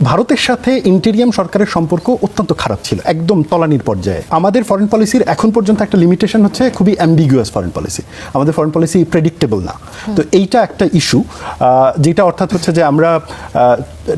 ভারতের সাথে ইন্টেরিয়াম সরকারের সম্পর্ক অত্যন্ত খারাপ ছিল, একদম তলানির পর্যায়ে। আমাদের ফরেন পলিসির এখন পর্যন্ত একটা লিমিটেশন হচ্ছে খুবই অ্যাম্বিগুয়াস ফরেন পলিসি। আমাদের ফরেন পলিসি প্রেডিক্টেবল না। তো এইটা একটা ইস্যু, যেটা অর্থাৎ হচ্ছে যে আমরা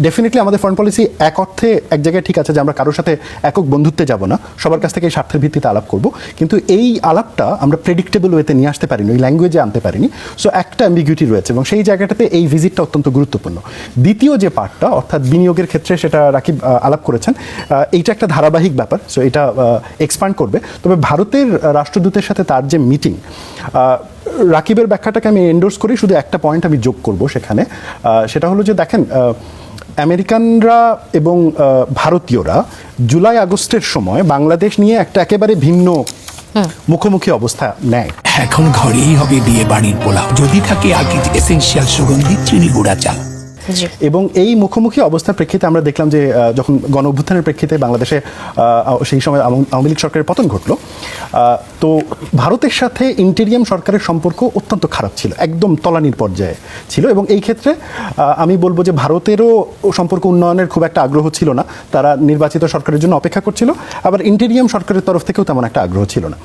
ডেফিনেটলি আমাদের ফরেন পলিসি এক অর্থে এক জায়গায় ঠিক আছে যে আমরা কারোর সাথে একক বন্ধুত্বে যাব না, সবার কাছ থেকে এই স্বার্থের ভিত্তিতে আলাপ করব, কিন্তু এই আলাপটা আমরা প্রেডিক্টেবল ওয়েতে নিয়ে আসতে পারিনি, ওই ল্যাঙ্গুয়েজে আনতে পারিনি। সো একটা অ্যাম্বিগুইটি রয়েছে এবং সেই জায়গাটাতে এই ভিজিটটা অত্যন্ত গুরুত্বপূর্ণ। দ্বিতীয় যে পার্টটা অর্থাৎ বিনিয়োগের ক্ষেত্রে, সেটা রাকিব আলাপ করেছেন, এইটা একটা ধারাবাহিক ব্যাপার। সো এটা এক্সপ্যান্ড করবে। তবে ভারতের রাষ্ট্রদূতের সাথে তার যে মিটিং, রাকিবের ব্যাখ্যাটাকে আমি এন্ডোর্স করি, শুধু একটা পয়েন্ট আমি যোগ করব সেখানে। সেটা হলো যে দেখেন, আমেরিকানরা এবং ভারতীয়রা জুলাই আগস্টের সময় বাংলাদেশ নিয়ে একটা একেবারে ভিন্ন মুখোমুখি অবস্থা নেয়। এখন ঘরেই হবে বিয়ে বাড়ির পোলাও, যদি থাকে আকিজ এসেনশিয়াল সুগন্ধি চিনি গুঁড়া চা। এবং এই মুখোমুখি অবস্থার প্রেক্ষিতে আমরা দেখলাম যে যখন গণ অভ্যুত্থানের প্রেক্ষিতে বাংলাদেশে সেই সময় আওয়ামী লীগ সরকারের পতন ঘটলো, তো ভারতের সাথে ইন্টেরিয়াম সরকারের সম্পর্ক অত্যন্ত খারাপ ছিল, একদম তলানির পর্যায়ে ছিল। এবং এই ক্ষেত্রে আমি বলবো যে ভারতেরও সম্পর্ক উন্নয়নের খুব একটা আগ্রহ ছিল না, তারা নির্বাচিত সরকারের জন্য অপেক্ষা করছিল, আবার ইন্টেরিয়াম সরকারের তরফ থেকেও তেমন একটা আগ্রহ ছিল না।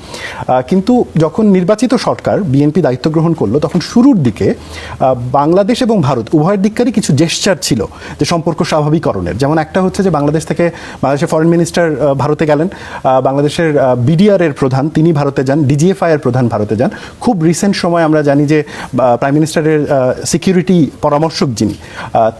কিন্তু যখন নির্বাচিত সরকার বিএনপি দায়িত্ব গ্রহণ করলো, তখন শুরুর দিকে বাংলাদেশ এবং ভারত উভয়ের দিককারই কিছু জেস্চার ছিল যে সম্পর্ক স্বাভাবিকরণের। যেমন একটা হচ্ছে যে বাংলাদেশের ফরেন মিনিস্টার ভারতে গেলেন, বাংলাদেশের বিডিআর এর প্রধান তিনি ভারতে যান, ডিজিএফআই এর প্রধান ভারতে যান। খুব রিসেন্ট সময় আমরা জানি যে প্রাইম মিনিস্টারের সিকিউরিটি পরামর্শক যিনি,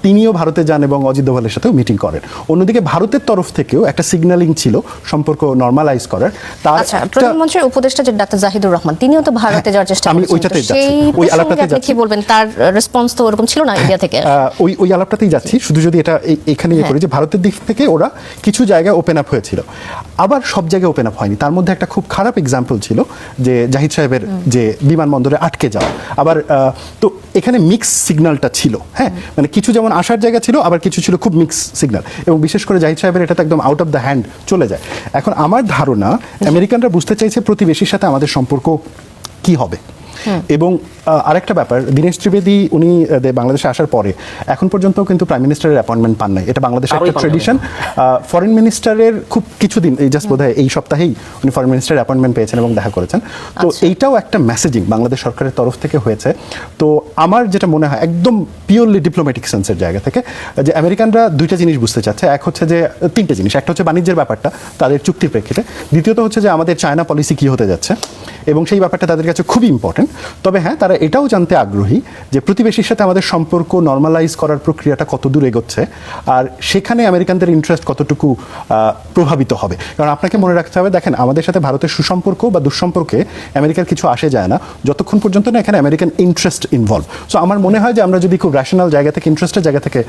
তিনিও ভারতে যান এবং অজিত দোভালের সাথেও মিটিং করেন। অন্যদিকে ভারতের তরফ থেকেও একটা সিগন্যালিং ছিল সম্পর্ক নরমালাইজ করার। তার প্রধানমন্ত্রীর উপদেষ্টা যে ডাক্তার জাহিদুর রহমান, তিনিও তো ভারতে যাওয়ার চেষ্টা করেছেন। আমি ওইটাতে যাচ্ছি, ওই আলাপটাতে যাচ্ছি। কি বলবেন, তার রেসপন্স তো ওরকম ছিল না ইন্ডিয়া থেকে? ওই আলাপটাতেই যাচ্ছি। শুধু যদি এটা এখানে করি যে ভারতের দিক থেকে ওরা কিছু জায়গায় ওপেন আপ হয়েছিল, আবার সব জায়গায় ওপেন আপ হয়নি। তার মধ্যে একটা খুব খারাপ এক্সাম্পল ছিল যে জাহিদ সাহেবের যে বিমানবন্দরে আটকে যাওয়া। আবার তো এখানে মিক্স সিগন্যালটা ছিল, হ্যাঁ, মানে কিছু যেমন আসার জায়গা ছিল, আবার কিছু ছিল খুব মিক্স সিগন্যাল। এবং বিশেষ করে জাহিদ সাহেবের এটা তো একদম আউট অফ দ্য হ্যান্ড চলে যায়। এখন আমার ধারণা আমেরিকানরা বুঝতে চাইছে প্রতিবেশীর সাথে আমাদের সম্পর্ক কি হবে। এবং আরেকটা ব্যাপার, দীনেশ ত্রিবেদী উনি বাংলাদেশে আসার পরে এখন পর্যন্ত কিন্তু প্রাইম মিনিস্টারের অ্যাপয়েন্টমেন্ট পান নাই। এটা বাংলাদেশের একটা ট্রেডিশন। ফরেন মিনিস্টারের খুব কিছুদিন, এই জাস্ট বোধহয় এই সপ্তাহেই উনি ফরেন মিনিস্টারের অ্যাপয়েন্টমেন্ট পেয়েছেন এবং দেখা করেছেন। তো এইটাও একটা মেসেজিং বাংলাদেশ সরকারের তরফ থেকে হয়েছে। তো আমার যেটা মনে হয় একদম পিওরলি ডিপ্লোম্যাটিক সেন্সের জায়গা থেকে, যে আমেরিকানরা দুইটা জিনিস বুঝতে চাচ্ছে। এক হচ্ছে যে তিনটে জিনিস, একটা হচ্ছে বাণিজ্যের ব্যাপারটা তাদের চুক্তির প্রেক্ষিতে, দ্বিতীয়ত হচ্ছে যে আমাদের চায়না পলিসি কি হতে যাচ্ছে, এবং সেই ব্যাপারটা তাদের কাছে খুবই ইম্পর্টেন্ট। তবে হ্যাঁ, তারা এটাও জানতে আগ্রহী যে প্রতিবেশীর সাথে আমাদের সম্পর্ক নর্মালাইজ করার প্রক্রিয়াটা কত দূর এগোচ্ছে, আর সেখানে আমেরিকানদের ইন্টারেস্ট কতটুকু প্রভাবিত হবে। কারণ আপনাকে মনে রাখতে হবে, দেখেন, আমাদের সাথে ভারতের সুসম্পর্ক বা দুঃসম্পর্কে আমেরিকার কিছু আসে যায় না যতক্ষণ পর্যন্ত না এখানে আমেরিকান ইন্টারেস্ট ইনভলভ। সো আমার মনে হয় যে আমরা যদি খুব র্যাশনাল জায়গা থেকে, ইন্টারেস্টের জায়গা থেকে